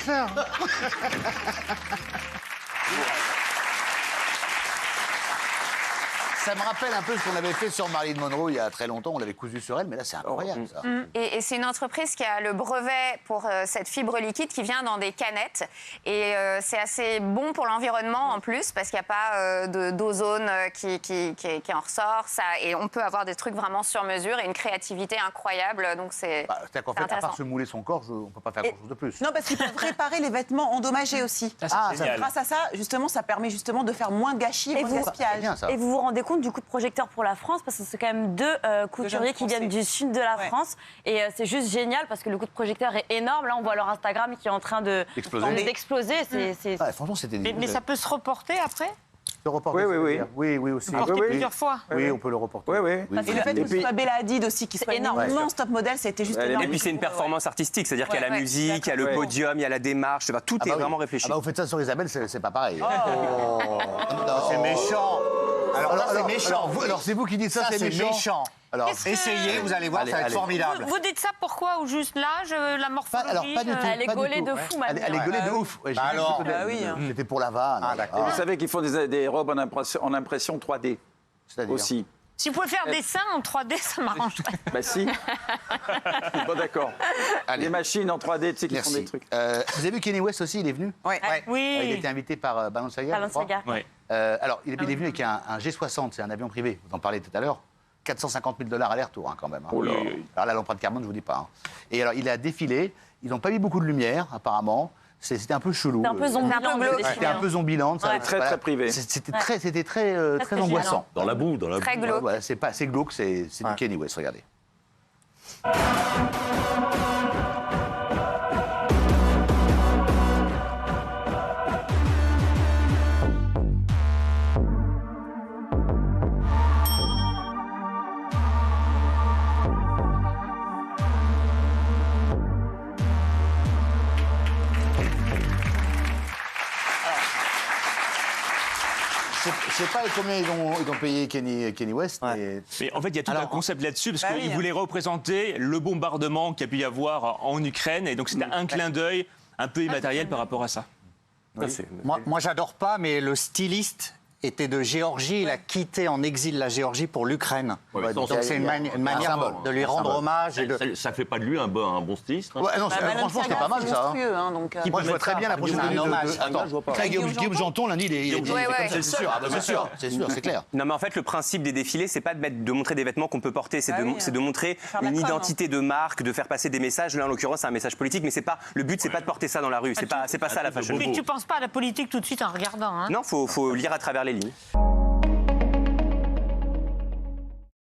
faire. Ça me rappelle un peu ce qu'on avait fait sur Marilyn Monroe il y a très longtemps. On l'avait cousu sur elle, mais là, c'est incroyable, ça. Et c'est une entreprise qui a le brevet pour cette fibre liquide qui vient dans des canettes. Et c'est assez bon pour l'environnement en plus, parce qu'il n'y a pas d'ozone qui en ressort. Et on peut avoir des trucs vraiment sur mesure et une créativité incroyable. Donc c'est C'est-à-dire qu'en fait, à part se mouler son corps, on ne peut pas faire grand-chose de plus. Non, parce qu'ils peuvent réparer les vêtements endommagés aussi. Grâce à ça, justement, ça permet justement de faire moins de gâchis et moins de gaspillage. Bien, ça. Et vous vous rendez compte du coup de projecteur pour la France, parce que c'est quand même deux couturiers qui viennent du sud de la France. Et c'est juste génial parce que le coup de projecteur est énorme. Là, on voit leur Instagram qui est en train d'exploser. Franchement, c'était Mais ça peut se reporter après? Le reporter, oui, aussi. Plusieurs fois. Oui, on peut le reporter. Et le fait que ce soit Bella Hadid aussi, qui soit énorme. énorme, top modèle, ça a été juste énorme. Et puis c'est une performance artistique, c'est-à-dire qu'il y a la musique, il y a le podium, il y a la démarche, tout est vraiment réfléchi. Vous faites ça sur Isabelle, c'est pas pareil. C'est méchant. Alors c'est vous qui dites ça, c'est méchant. Alors, essayez, vous allez voir, ça va être formidable. Vous dites ça pourquoi? Ou juste l'âge, la morphologie? Alors, pas du tout. Elle est gaulée de fou, madame. Elle est gaulée de ouf. Alors, c'était pour la vanne. Vous savez qu'ils font des robes en impression 3D aussi. Si vous pouvez faire des seins en 3D, ça m'arrangerait. Bah si. Bon, d'accord. Les machines en 3D, tu sais, qui font des trucs. Vous avez vu Kanye West aussi, il est venu? Oui. Il a été invité par Balenciaga. Balenciaga. Alors, il est venu avec un G60, c'est un avion privé, vous en parlez tout à l'heure. 450 000 $ aller-retour, quand même. Oh là. Alors là, l'empreinte carbone, je vous dis pas. Et alors, il a défilé. Ils n'ont pas mis beaucoup de lumière, apparemment. C'était un peu chelou. C'était un peu zombieland. C'était un peu zombieland. Très privé. C'était très angoissant. Dans la boue, Très glauque. Ouais, c'est glauque, c'est du Kanye West, regardez. Je sais pas combien ils ont payé Kanye West. Mais en fait, il y a tout un concept là-dessus, parce qu'il voulait représenter le bombardement qu'il y a pu y avoir en Ukraine. Et donc, c'était un clin d'œil un peu immatériel par rapport à ça. Moi, j'adore pas, mais le styliste était de Géorgie. Il a quitté en exil la Géorgie pour l'Ukraine. Donc c'est une manière de lui rendre hommage. Ça fait pas de lui un bon styliste. Franchement, c'était pas mal, ça. Moi, je vois très bien la prochaine venue de Guillaume Janton, lundi, il est c'est sûr, c'est clair. Non, mais en fait, le principe des défilés, c'est pas de montrer des vêtements qu'on peut porter, c'est de montrer une identité de marque, de faire passer des messages. Là, en l'occurrence, c'est un message politique, mais le but, c'est pas de porter ça dans la rue. C'est pas ça la fashion. Mais tu penses pas à la politique tout de suite en regardant, hein? Non, faut lire à travers les lignes.